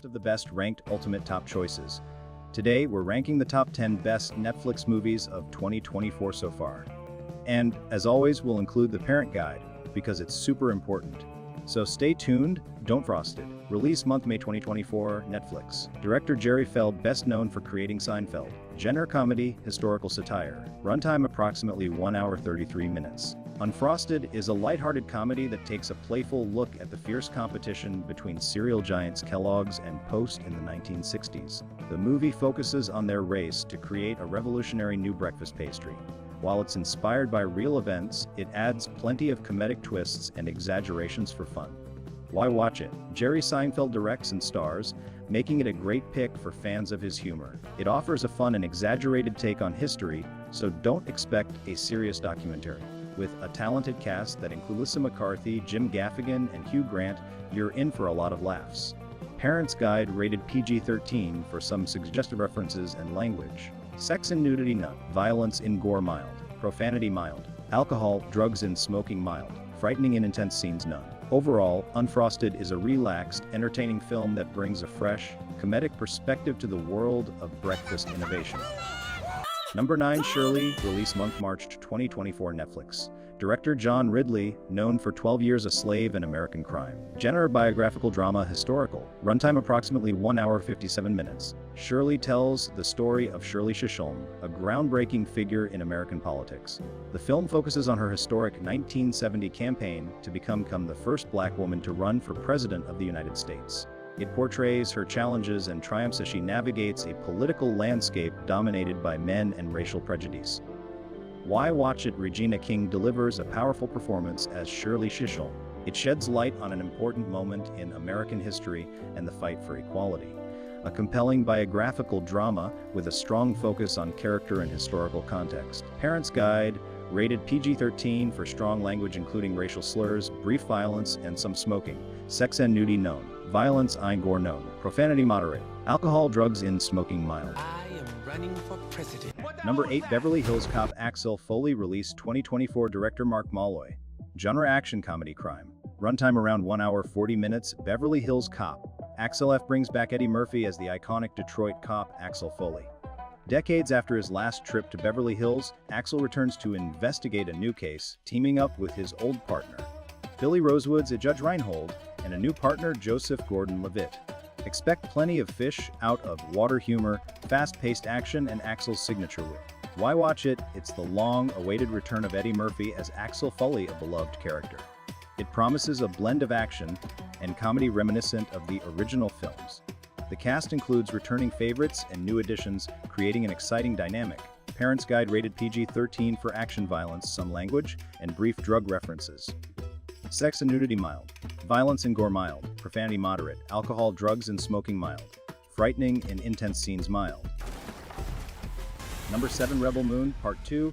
of the best ranked ultimate top choices. Today, we're ranking the top 10 best Netflix movies of 2024 so far. And, as always, we'll include the parent guide, because it's super important. So stay tuned, don't frost it. Release month May 2024, Netflix. Director Jerry Feld, best known for creating Seinfeld. Genre comedy, historical satire. Runtime approximately 1 hour 33 minutes. Unfrosted is a lighthearted comedy that takes a playful look at the fierce competition between cereal giants Kellogg's and Post in the 1960s. The movie focuses on their race to create a revolutionary new breakfast pastry. While it's inspired by real events, it adds plenty of comedic twists and exaggerations for fun. Why watch it? Jerry Seinfeld directs and stars, making it a great pick for fans of his humor. It offers a fun and exaggerated take on history, so don't expect a serious documentary. With a talented cast that includes Melissa McCarthy, Jim Gaffigan, and Hugh Grant, you're in for a lot of laughs. Parents Guide rated PG-13 for some suggestive references and language. Sex and nudity none. Violence in gore mild. Profanity mild. Alcohol, drugs and smoking mild. Frightening and intense scenes none. Overall, Unfrosted is a relaxed, entertaining film that brings a fresh, comedic perspective to the world of breakfast innovation. Number 9, Shirley, release month March 2024, Netflix. Director John Ridley, known for 12 Years a Slave and American Crime. Genre biographical drama historical. Runtime approximately 1 hour 57 minutes. Shirley tells the story of Shirley Chisholm, a groundbreaking figure in American politics. The film focuses on her historic 1970 campaign to become the first black woman to run for president of the United States. It portrays her challenges and triumphs as she navigates a political landscape dominated by men and racial prejudice. Why watch it? Regina King delivers a powerful performance as Shirley Chisholm. It sheds light on an important moment in American history and the fight for equality. A compelling biographical drama with a strong focus on character and historical context. Parents Guide rated PG-13 for strong language including racial slurs, brief violence, and some smoking. Sex and nudity known. Violence and gore known. Profanity moderate. Alcohol, drugs, and smoking mild. I am running for president. Number 8, Beverly Hills Cop. Axel Foley, release 2024. Director Mark Malloy. Genre action comedy crime. Runtime around 1 hour 40 minutes. Beverly Hills Cop. Axel F. brings back Eddie Murphy as the iconic Detroit cop Axel Foley. Decades after his last trip to Beverly Hills, Axel returns to investigate a new case, teaming up with his old partner, Billy Rosewood's Judge Reinhold, and a new partner, Joseph Gordon-Levitt. Expect plenty of fish out of water humor, fast-paced action, and Axel's signature look. Why watch it? It's the long-awaited return of Eddie Murphy as Axel Foley, a beloved character. It promises a blend of action and comedy reminiscent of the original films. The cast includes returning favorites and new additions, creating an exciting dynamic. Parents Guide rated PG-13 for action violence, some language, and brief drug references. Sex and nudity mild. Violence and gore mild. Profanity moderate. Alcohol, drugs, and smoking mild. Frightening and intense scenes mild. Number 7, Rebel Moon, Part 2.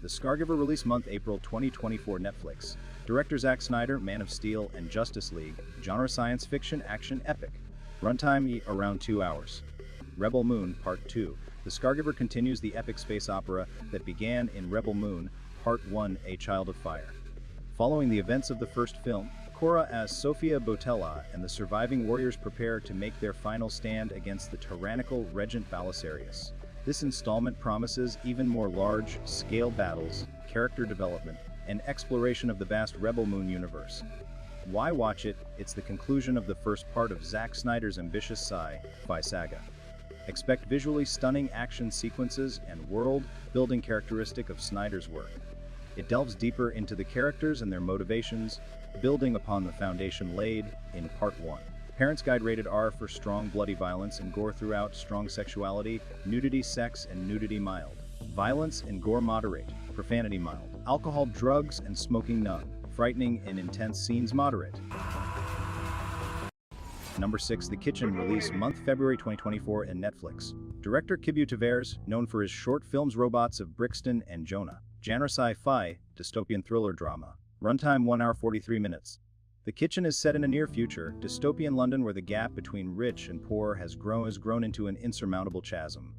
The Scargiver, release month April 2024, Netflix. Director Zack Snyder, Man of Steel and Justice League. Genre science fiction action epic. Runtime around 2 hours. Rebel Moon, Part 2. The Scargiver continues the epic space opera that began in Rebel Moon, Part 1, A Child of Fire. Following the events of the first film, Korra as Sofia Boutella and the surviving warriors prepare to make their final stand against the tyrannical Regent Balisarius. This installment promises even more large-scale battles, character development, and exploration of the vast Rebel Moon universe. Why watch it? It's the conclusion of the first part of Zack Snyder's ambitious sci-fi saga. Expect visually stunning action sequences and world-building characteristic of Snyder's work. It delves deeper into the characters and their motivations, building upon the foundation laid in Part 1. Parents Guide rated R for strong bloody violence and gore throughout, strong sexuality, nudity, sex, and nudity mild. Violence and gore moderate, profanity mild. Alcohol, drugs, and smoking none. Frightening and intense scenes moderate. Number 6, The Kitchen, release month February 2024 in Netflix. Director Kibu Tavares, known for his short films Robots of Brixton and Jonah. Genre sci-fi, dystopian thriller drama. Runtime 1 hour 43 minutes. The Kitchen is set in a near future, dystopian London where the gap between rich and poor has grown into an insurmountable chasm.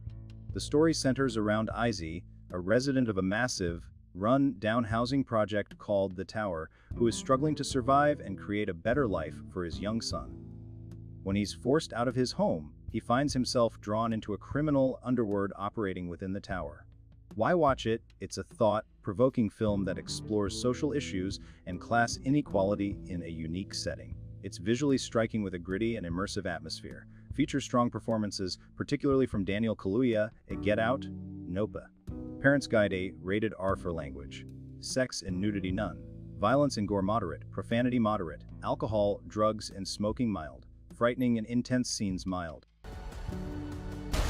The story centers around Izzy, a resident of a massive, run-down housing project called The Tower, who is struggling to survive and create a better life for his young son. When he's forced out of his home, he finds himself drawn into a criminal underworld operating within the tower. Why watch it? It's a thought-provoking film that explores social issues and class inequality in a unique setting. It's visually striking with a gritty and immersive atmosphere. Features strong performances, particularly from Daniel Kaluuya, Get Out, Nope. Parents Guide A, rated R for language. Sex and nudity none. Violence and gore moderate. Profanity moderate. Alcohol, drugs, and smoking mild. Frightening and intense scenes mild.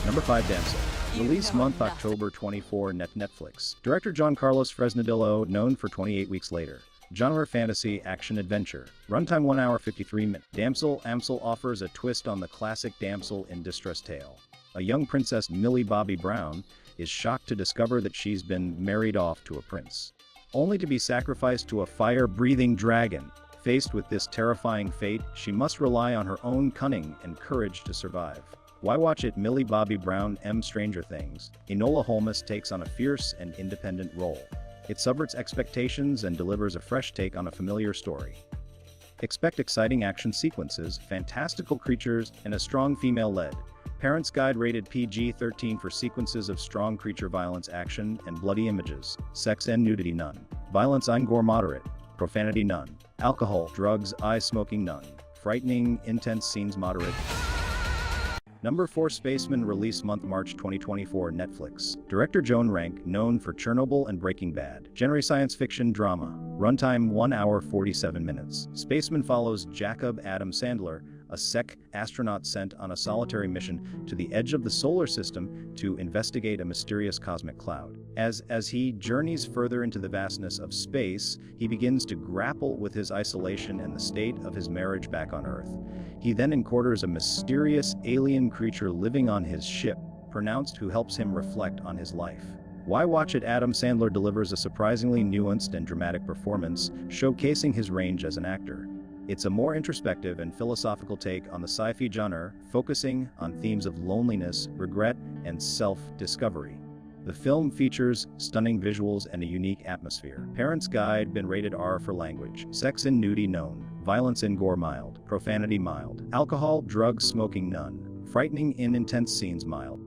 Number 5, Damsel. Release month October 24, Netflix. Director John Carlos Fresnadillo, known for 28 Weeks Later. Genre fantasy, action, adventure. Runtime 1 hour 53 minutes. Damsel offers a twist on the classic damsel in distress tale. A young princess, Millie Bobby Brown, is shocked to discover that she's been married off to a prince, only to be sacrificed to a fire-breathing dragon. Faced with this terrifying fate, she must rely on her own cunning and courage to survive. Why watch it? Millie Bobby Brown, Stranger Things. Enola Holmes takes on a fierce and independent role. It subverts expectations and delivers a fresh take on a familiar story. Expect exciting action sequences, fantastical creatures, and a strong female lead. Parents Guide rated PG-13 for sequences of strong creature violence, action, and bloody images. Sex and nudity none. Violence and gore moderate. Profanity none. Alcohol, drugs, smoking none. Frightening, intense scenes moderate. Number 4, Spaceman. Release month March 2024, Netflix. Director Joan Rank, known for Chernobyl and Breaking Bad. Genre science fiction drama. Runtime 1 hour 47 minutes. Spaceman follows Jacob Adam Sandler, a astronaut sent on a solitary mission to the edge of the solar system to investigate a mysterious cosmic cloud. As he journeys further into the vastness of space, he begins to grapple with his isolation and the state of his marriage back on Earth. He then encounters a mysterious alien creature living on his ship, pronounced, who helps him reflect on his life. Why watch it? Adam Sandler delivers a surprisingly nuanced and dramatic performance, showcasing his range as an actor. It's a more introspective and philosophical take on the sci-fi genre, focusing on themes of loneliness, regret, and self-discovery. The film features stunning visuals and a unique atmosphere. Parents Guide been rated R for language. Sex and nudity known. Violence and gore mild. Profanity mild. Alcohol, drugs, smoking none. Frightening and intense scenes mild.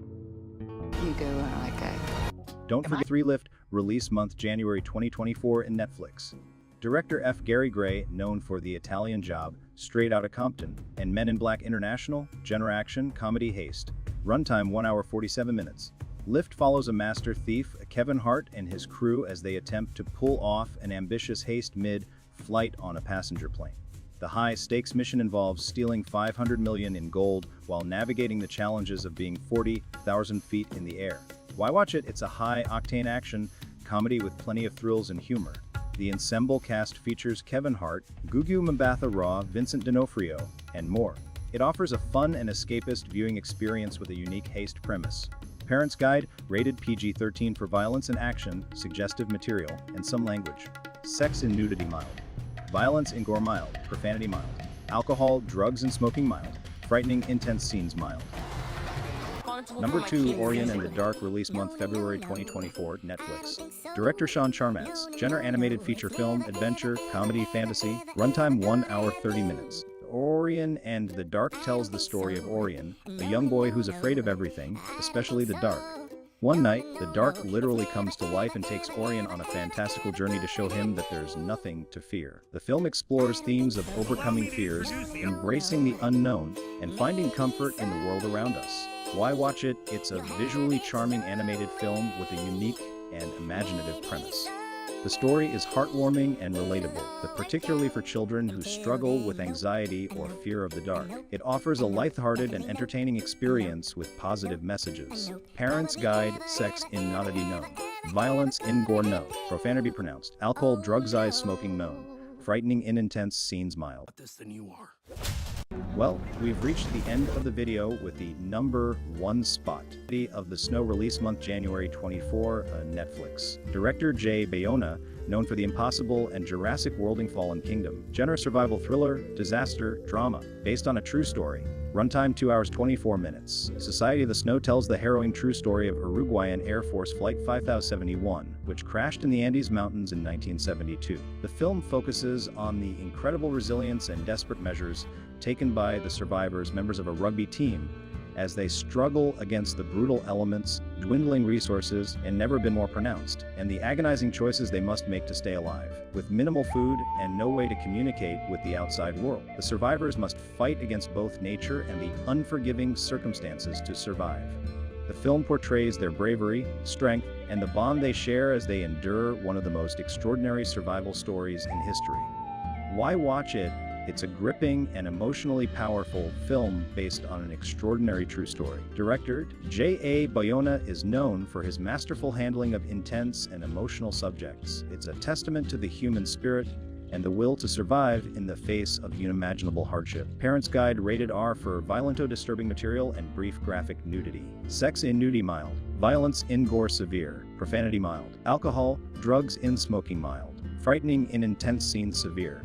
You go where I go. Don't forget 3 Lift, release month January 2024 in Netflix. Director F. Gary Gray, known for The Italian Job, Straight Outta Compton, and Men in Black International, genre action, comedy, heist. Runtime 1 hour 47 minutes. Lift follows a master thief, Kevin Hart, and his crew as they attempt to pull off an ambitious heist mid-flight on a passenger plane. The high-stakes mission involves stealing $500 million in gold while navigating the challenges of being 40,000 feet in the air. Why watch it? It's a high-octane action comedy with plenty of thrills and humor. The ensemble cast features Kevin Hart, Gugu Mbatha-Raw, Vincent D'Onofrio, and more. It offers a fun and escapist viewing experience with a unique heist premise. Parents Guide, rated PG-13 for violence and action, suggestive material, and some language. Sex and nudity mild. Violence and gore mild. Profanity mild. Alcohol, drugs, and smoking mild. Frightening, intense scenes mild. Number 2, Orion and the Dark. Release month February 2024, Netflix. Director Sean Charmatz. Genre animated feature film, adventure, comedy, fantasy. Runtime 1 hour 30 minutes. Orion and the Dark tells the story of Orion, a young boy who's afraid of everything, especially the dark. One night, the dark literally comes to life and takes Orion on a fantastical journey to show him that there's nothing to fear. The film explores themes of overcoming fears, embracing the unknown, and finding comfort in the world around us. Why watch it? It's a visually charming animated film with a unique and imaginative premise. The story is heartwarming and relatable, but particularly for children who struggle with anxiety or fear of the dark. It offers a lighthearted and entertaining experience with positive messages. Parents Guide, sex in nudity known. Violence in gore no. Profanity pronounced. Alcohol, drugs, smoking known. Frightening and intense scenes mild. What does the new are? Well, we've reached the end of the video with the number 1 spot of the snow release month January 24 on Netflix. Director Bayona, known for The Impossible and Jurassic Worlding Fallen Kingdom. Genre survival thriller, disaster, drama, based on a true story. Runtime 2 hours 24 minutes. Society of the Snow tells the harrowing true story of Uruguayan Air Force Flight 5071, which crashed in the Andes Mountains in 1972. The film focuses on the incredible resilience and desperate measures taken by the survivors, members of a rugby team, as they struggle against the brutal elements, dwindling resources, and never been more pronounced, and the agonizing choices they must make to stay alive. With minimal food and no way to communicate with the outside world, the survivors must fight against both nature and the unforgiving circumstances to survive. The film portrays their bravery, strength, and the bond they share as they endure one of the most extraordinary survival stories in history. Why watch it? It's a gripping and emotionally powerful film based on an extraordinary true story. Director J.A. Bayona is known for his masterful handling of intense and emotional subjects. It's a testament to the human spirit and the will to survive in the face of unimaginable hardship. Parents Guide rated R for violento disturbing material and brief graphic nudity. Sex in nudity mild. Violence in gore severe. Profanity mild. Alcohol, drugs in smoking mild. Frightening in intense scenes severe.